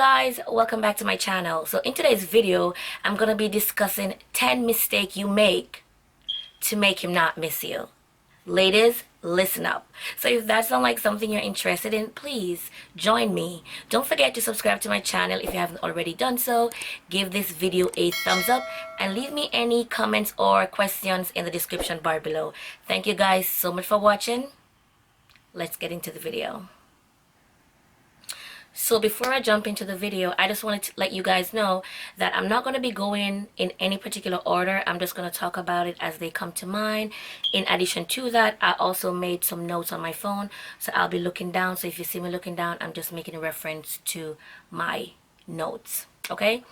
guys, welcome back to my channel. So in today's video, I'm gonna be discussing 10 mistakes you make to make him not miss you. Ladies, listen up. So if that sounds like something you're interested in, please join me. Don't forget to subscribe to my channel if you haven't already done so. Give this video a thumbs up and leave me any comments or questions in the description bar below. Thank you guys so much for watching. Let's get into the video. So before I jump into the video, I just wanted to let you guys know that I'm not going to be going in any particular order. I'm just going to talk about it as they come to mind. In addition to that, I also made some notes on my phone, so I'll be looking down. So if you see me looking down, I'm just making a reference to my notes. Okay,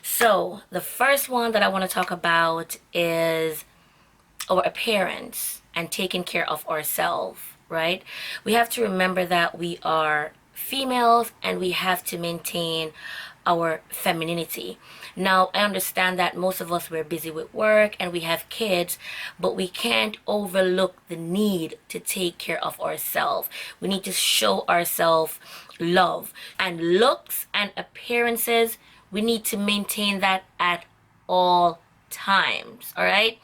so the first one that I want to talk about is our appearance and taking care of ourselves, right? We have to remember that we are females and we have to maintain our femininity. Now, I understand that most of us, we're busy with work and we have kids, but we can't overlook the need to take care of ourselves. We need to show ourselves love, and looks and appearances, we need to maintain that at all times. All right,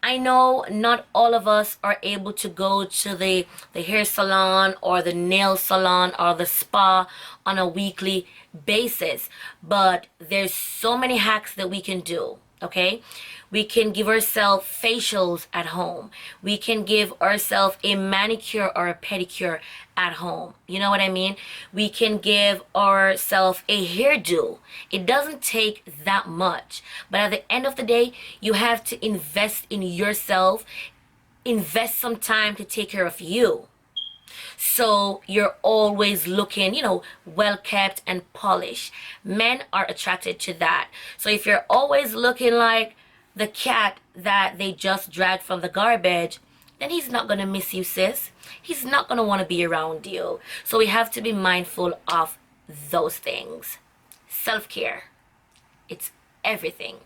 I know not all of us are able to go to the hair salon or the nail salon or the spa on a weekly basis, but there's so many hacks that we can do. Okay, we can give ourselves facials at home. We can give ourselves a manicure or a pedicure at home. You know what I mean? We can give ourselves a hairdo. It doesn't take that much, but at the end of the day, you have to invest in yourself, invest some time to take care of you, so you're always looking, you know, well kept and polished. Men are attracted to that. So if you're always looking like the cat that they just dragged from the garbage, then he's not gonna miss you, sis. He's not gonna want to be around you. So we have to be mindful of those things. Self-care, it's everything.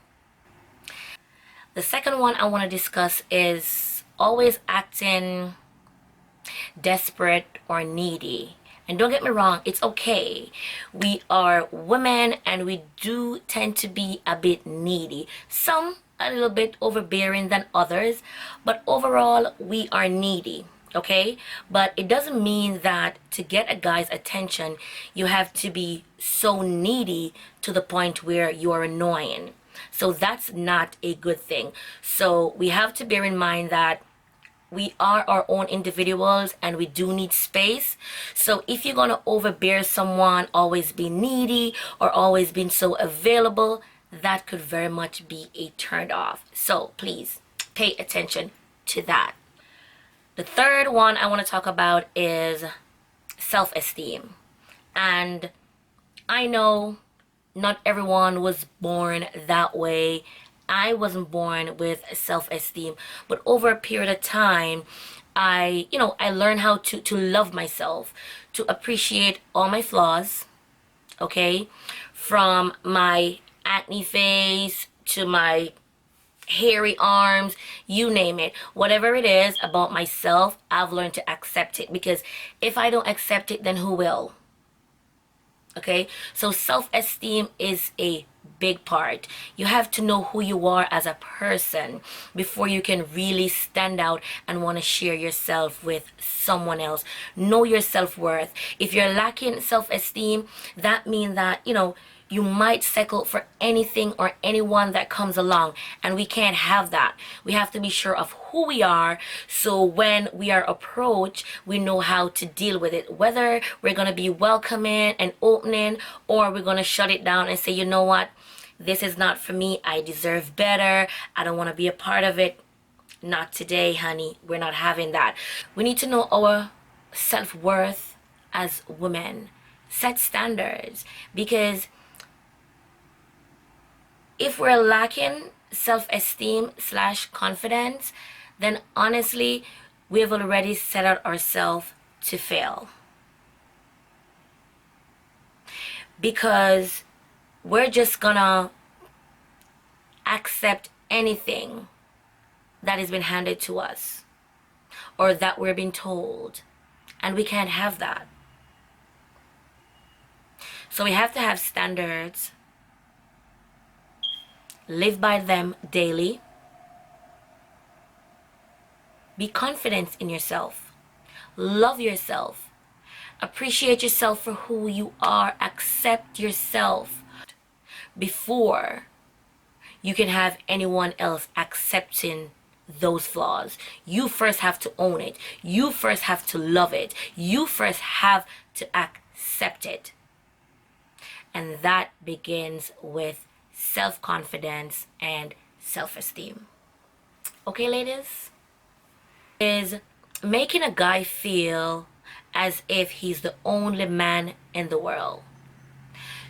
The second one I want to discuss is always acting desperate or needy. And don't get me wrong, it's okay. We are women and we do tend to be a bit needy. Some a little bit overbearing than others, but overall we are needy. Okay, but it doesn't mean that to get a guy's attention you have to be so needy to the point where you are annoying. So that's not a good thing. So we have to bear in mind that we are our own individuals and we do need space. So if you're gonna overbear someone, always be needy or always being so available, that could very much be a turn off. So please pay attention to that. The third one I want to talk about is self-esteem. And I know not everyone was born that way. I wasn't born with self-esteem, but over a period of time, I learned how to love myself, to appreciate all my flaws, okay? From my acne face to my hairy arms, you name it. Whatever it is about myself, I've learned to accept it, because if I don't accept it, then who will? Okay, so self-esteem is a big part. You have to know who you are as a person before you can really stand out and want to share yourself with someone else. Know your self-worth. If you're lacking self-esteem, that means that, you know, you might settle for anything or anyone that comes along, and we can't have that. We have to be sure of who we are, so when we are approached, we know how to deal with it, whether we're going to be welcoming and opening, or we're going to shut it down and say, you know what, this is not for me, I deserve better, I don't want to be a part of it. Not today, honey. We're not having that. We need to know our self-worth as women. Set standards, because if we're lacking self-esteem / confidence, then honestly, we have already set out ourselves to fail. Because we're just gonna accept anything that has been handed to us or that we're being told, and we can't have that. So we have to have standards, live by them daily, be confident in yourself, love yourself, appreciate yourself for who you are, accept yourself before you can have anyone else accepting those flaws. You first have to own it. You first have to love it. You first have to accept it. And that begins with self-confidence and self-esteem. Okay, ladies? Is making a guy feel as if he's the only man in the world.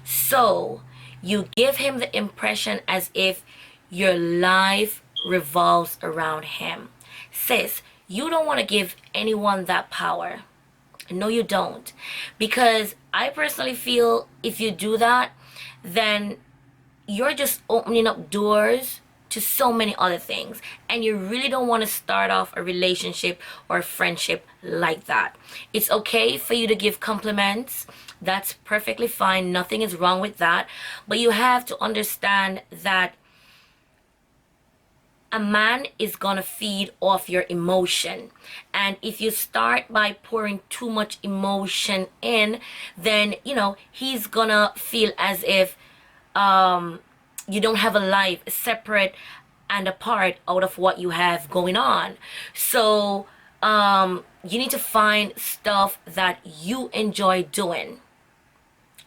So you give him the impression as if your life revolves around him. Sis, you don't want to give anyone that power. No, you don't. Because I personally feel if you do that, then you're just opening up doors to so many other things, and you really don't want to start off a relationship or a friendship like that. It's okay for you to give compliments. That's perfectly fine. Nothing is wrong with that. But you have to understand that a man is gonna feed off your emotion, and if you start by pouring too much emotion in, then he's gonna feel as if you don't have a life separate and apart out of what you have going on. So you need to find stuff that you enjoy doing.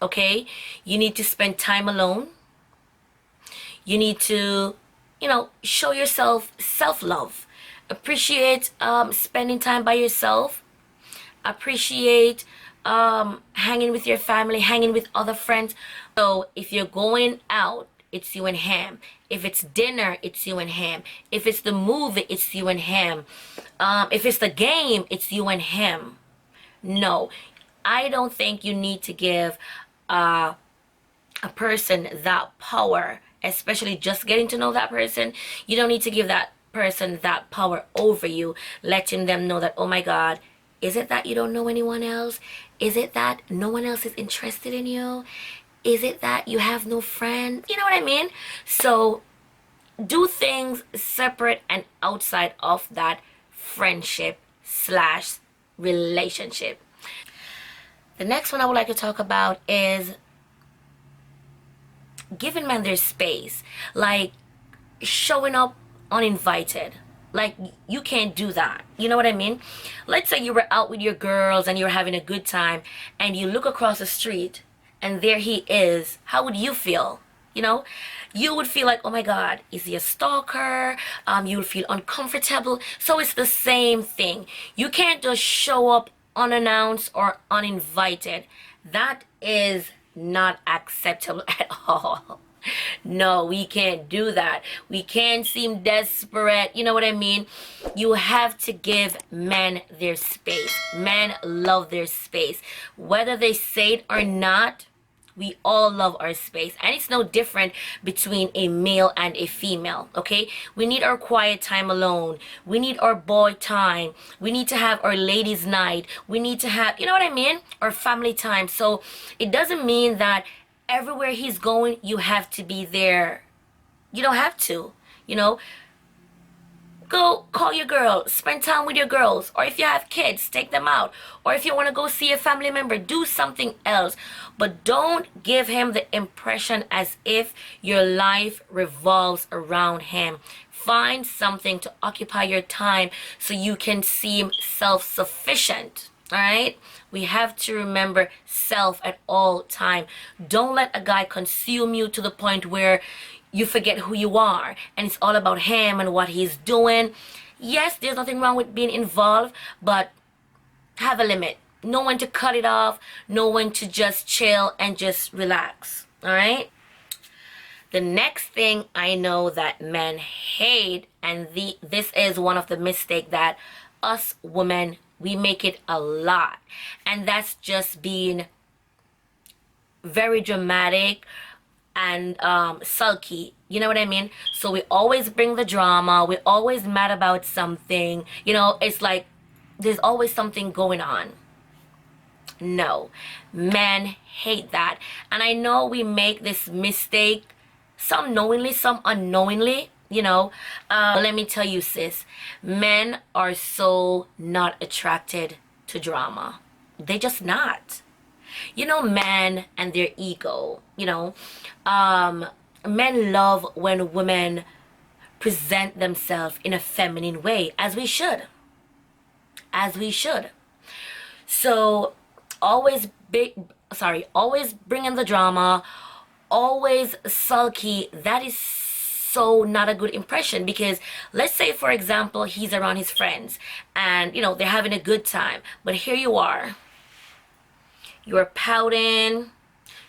Okay, you need to spend time alone. You need to show yourself self-love. Appreciate spending time by yourself. Appreciate hanging with your family, hanging with other friends. So if you're going out, it's you and him. If it's dinner, it's you and him. If it's the movie, it's you and him. If it's the game, it's you and him. No, I don't think you need to give a person that power, especially just getting to know that person. You don't need to give that person that power over you, letting them know that, oh my God, is it that you don't know anyone else? Is it that no one else is interested in you? Is it that you have no friend? You know what I mean? So do things separate and outside of that friendship slash relationship. The next one I would like to talk about is giving men their space, like showing up uninvited. Like, you can't do that. You know what I mean? Let's say you were out with your girls and you're having a good time, and you look across the street and there he is. How would you feel? You would feel like, oh my God, is he a stalker? You would feel uncomfortable. So it's the same thing. You can't just show up unannounced or uninvited. That is not acceptable at all. No, we can't do that. We can't seem desperate. You know what I mean? You have to give men their space. Men love their space. Whether they say it or not, we all love our space. And it's no different between a male and a female, okay? We need our quiet time alone. We need our boy time. We need to have our ladies' night. We need to have, you know what I mean? Our family time. So it doesn't mean that everywhere he's going, you have to be there. You don't have to, Go call your girl, spend time with your girls, or if you have kids, take them out, or if you want to go see a family member, do something else. But don't give him the impression as if your life revolves around him. Find something to occupy your time so you can seem self-sufficient. All right, we have to remember self at all time. Don't let a guy consume you to the point where you forget who you are and it's all about him and what he's doing. Yes, there's nothing wrong with being involved, but have a limit. Know when to cut it off, know when to just chill and just relax. All right, the next thing I know that men hate, and this is one of the mistakes that us women, we make it a lot, and that's just being very dramatic and sulky. You know what I mean? So we always bring the drama. We're always mad about something. It's like there's always something going on. No, men hate that. And I know we make this mistake, some knowingly, some unknowingly, you know. Let me tell you, sis, men are so not attracted to drama. They just not. You know, men and their ego, you know. Men love when women present themselves in a feminine way, as we should. As we should. So always always bring in the drama, always sulky. That is so not a good impression, because let's say, for example, he's around his friends and you know they're having a good time, but here you are, you're pouting,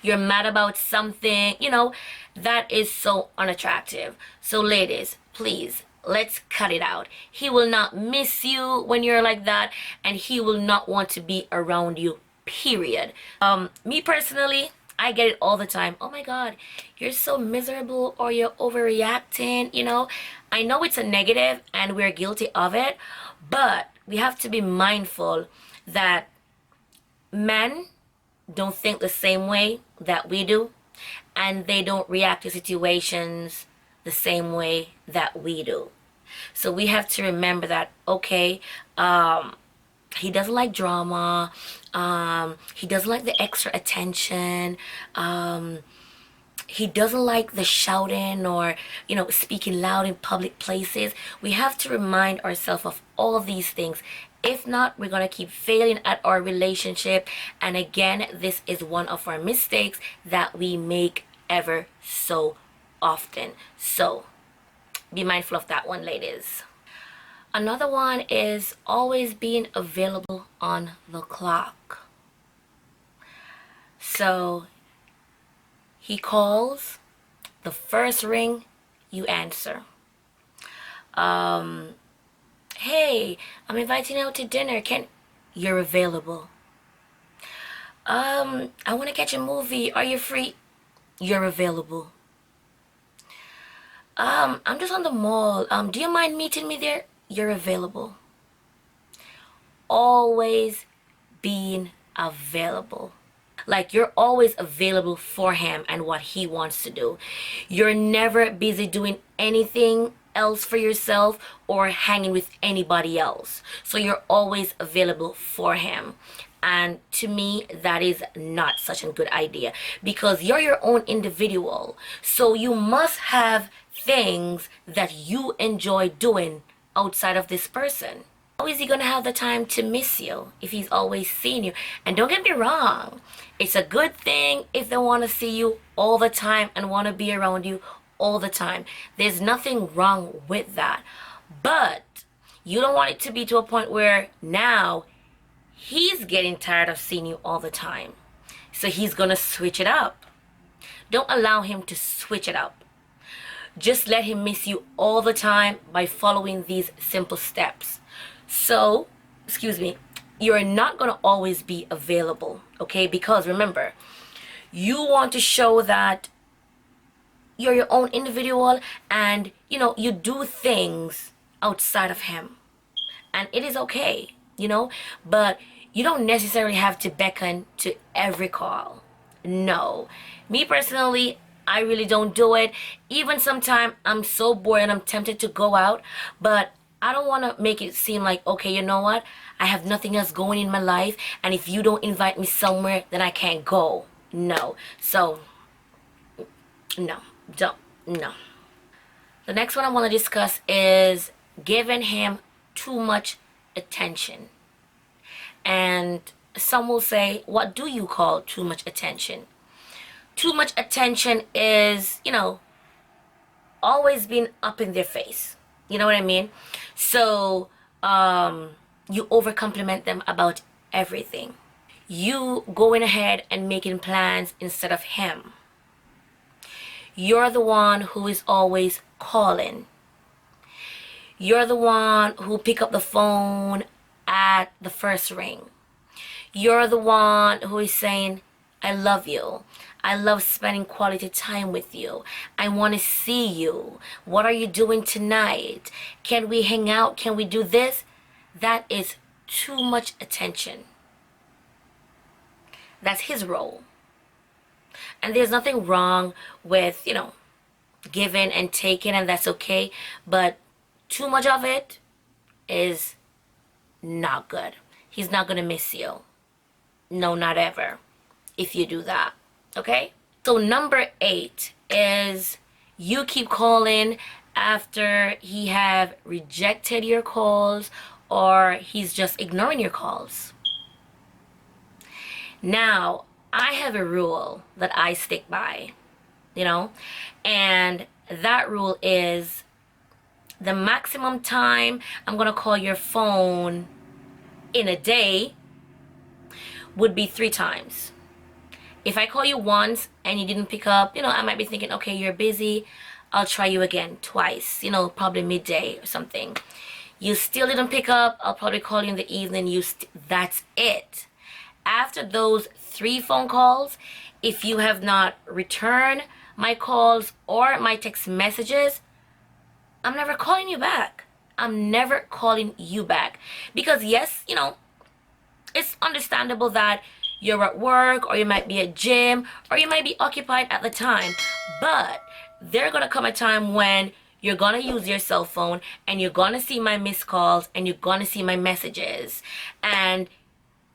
you're mad about something, you know. That is so unattractive. So ladies, please, let's cut it out. He will not miss you when you're like that, and he will not want to be around you, period. Me personally, I get it all the time. Oh my god, you're so miserable, or you're overreacting, you know. I know it's a negative and we're guilty of it, but we have to be mindful that men don't think the same way that we do, and they don't react to situations the same way that we do. So we have to remember that, okay, he doesn't like drama, he doesn't like the extra attention, he doesn't like the shouting or, you know, speaking loud in public places. We have to remind ourselves of all these things. If not, we're going to keep failing at our relationship. And again, this is one of our mistakes that we make ever so often. So be mindful of that one, ladies. Another one is always being available on the clock. So he calls, the first ring, you answer. Hey, I'm inviting you out to dinner. You're available. I want to catch a movie. Are you free? You're available. I'm just on the mall. Do you mind meeting me there? You're available. Always being available. Like, you're always available for him and what he wants to do. You're never busy doing anything else for yourself or hanging with anybody else. So you're always available for him. And to me, that is not such a good idea, because you're your own individual. So you must have things that you enjoy doing outside of this person. How is he gonna have the time to miss you if he's always seeing you? And don't get me wrong, it's a good thing if they want to see you all the time and want to be around you all the time. There's nothing wrong with that. But you don't want it to be to a point where now he's getting tired of seeing you all the time. So he's gonna switch it up. Don't allow him to switch it up. Just let him miss you all the time by following these simple steps. So, excuse me, you're not going to always be available, okay? Because remember, you want to show that you're your own individual and, you know, you do things outside of him. And it is okay, you know? But you don't necessarily have to beckon to every call. No. Me personally, I really don't do it. Even sometimes I'm so bored and I'm tempted to go out, but I don't want to make it seem like, okay, you know what? I have nothing else going in my life, and if you don't invite me somewhere, then I can't go. No. So, no. No. The next one I want to discuss is giving him too much attention. And some will say, what do you call too much attention? Too much attention is, you know, always being up in their face. You know what I mean? So, you overcompliment them about everything. You going ahead and making plans instead of him. You're the one who is always calling. You're the one who pick up the phone at the first ring. You're the one who is saying, I love you. I love spending quality time with you. I want to see you. What are you doing tonight? Can we hang out? Can we do this? That is too much attention. That's his role. And there's nothing wrong with, giving and taking, and that's okay. But too much of it is not good. He's not going to miss you. No, not ever. If you do that. Okay? So number 8 is you keep calling after he have rejected your calls or he's just ignoring your calls. Now, I have a rule that I stick by, and that rule is the maximum time I'm going to call your phone in a day would be 3 times. If I call you once and you didn't pick up, I might be thinking, okay, you're busy. I'll try you again twice, probably midday or something. You still didn't pick up, I'll probably call you in the evening. That's it. After those 3 phone calls, if you have not returned my calls or my text messages, I'm never calling you back. I'm never calling you back. Because yes, it's understandable that you're at work or you might be at gym or you might be occupied at the time. But there's going to come a time when you're going to use your cell phone and you're going to see my missed calls and you're going to see my messages. And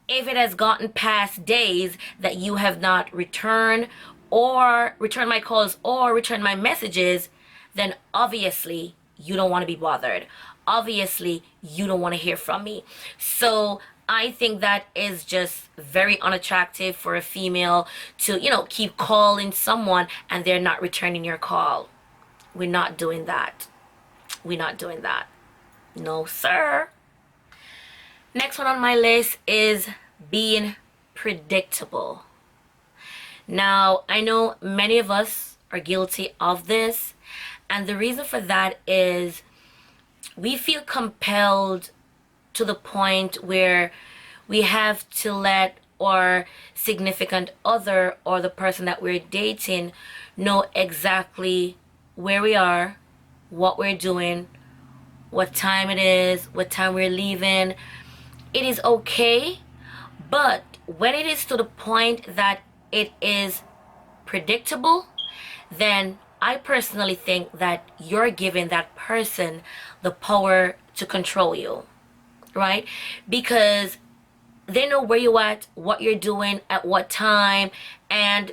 if it has gotten past days that you have not returned my calls or returned my messages, then obviously you don't want to be bothered. Obviously you don't want to hear from me. So I think that is just very unattractive for a female to, keep calling someone and they're not returning your call. We're not doing that. We're not doing that. No, sir. Next one on my list is being predictable. Now, I know many of us are guilty of this, and the reason for that is we feel compelled to the point where we have to let our significant other or the person that we're dating know exactly where we are, what we're doing, what time it is, what time we're leaving. It is okay, but when it is to the point that it is predictable, then I personally think that you're giving that person the power to control you, right? Because they know where you're at, what you're doing, at what time, and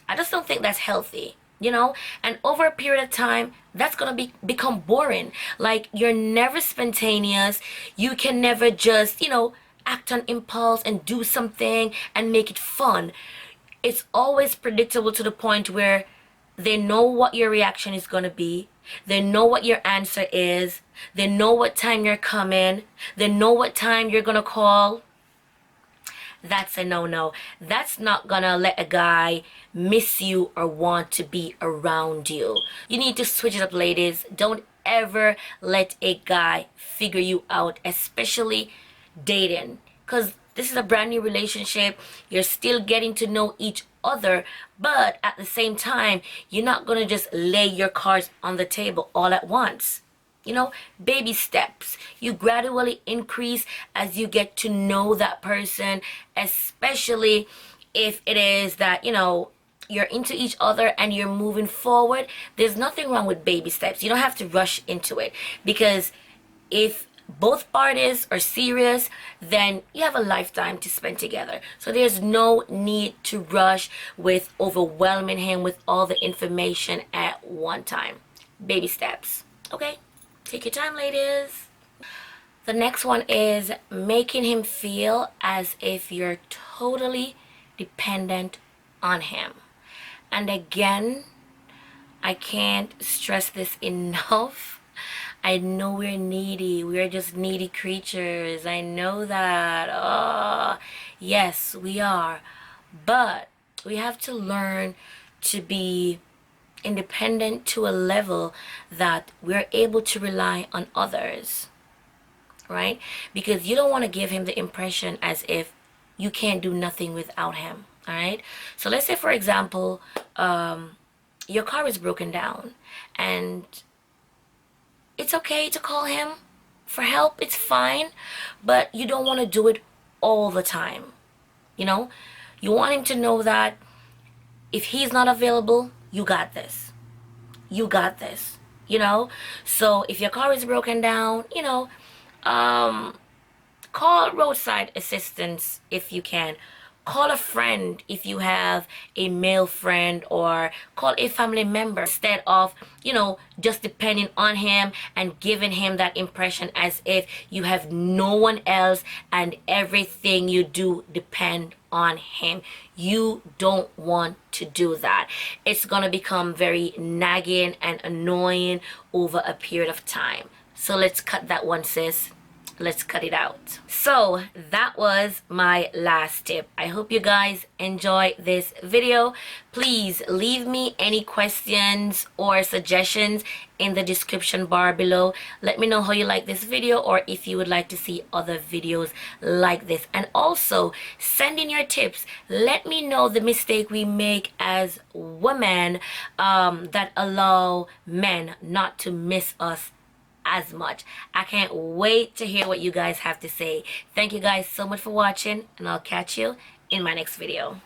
I just don't think that's healthy, And over a period of time, that's going to become boring. Like, you're never spontaneous. You can never just, act on impulse and do something and make it fun. It's always predictable to the point where they know what your reaction is going to be. They know what your answer is. They know what time you're coming. They know what time you're going to call. That's a no-no. That's not gonna let a guy miss you or want to be around you. You need to switch it up, ladies. Don't ever let a guy figure you out, especially dating, because this is a brand new relationship. You're still getting to know each other, but at the same time, you're not gonna just lay your cards on the table all at once. Baby steps. You gradually increase as you get to know that person, especially if it is that, you're into each other and you're moving forward. There's nothing wrong with baby steps. You don't have to rush into it, because if both parties are serious, then you have a lifetime to spend together. So there's no need to rush with overwhelming him with all the information at one time. Baby steps. Okay? Take your time, ladies. The next one is making him feel as if you're totally dependent on him. And again, I can't stress this enough. I know we're needy. We're just needy creatures. I know that. Oh, yes, we are. But we have to learn to be independent to a level that we're able to rely on others, right? Because you don't want to give him the impression as if you can't do nothing without him. All right, so let's say, for example, your car is broken down and it's okay to call him for help. It's fine, but you don't want to do it all the time. You want him to know that if he's not available, you got this. You got this. You know? So if your car is broken down, you know, call roadside assistance if you can. Call a friend if you have a male friend, or call a family member, instead of, you know, just depending on him and giving him that impression as if you have no one else and everything you do depend on him. You don't want to do that. It's gonna become very nagging and annoying over a period of time. So let's cut that one, sis. Let's cut it out. So that was my last tip. I hope you guys enjoy this video. Please leave me any questions or suggestions in the description bar below. Let me know how you like this video, or if you would like to see other videos like this. And also send in your tips. Let me know the mistake we make as women that allow men not to miss us as much. I can't wait to hear what you guys have to say. Thank you guys so much for watching, and I'll catch you in my next video.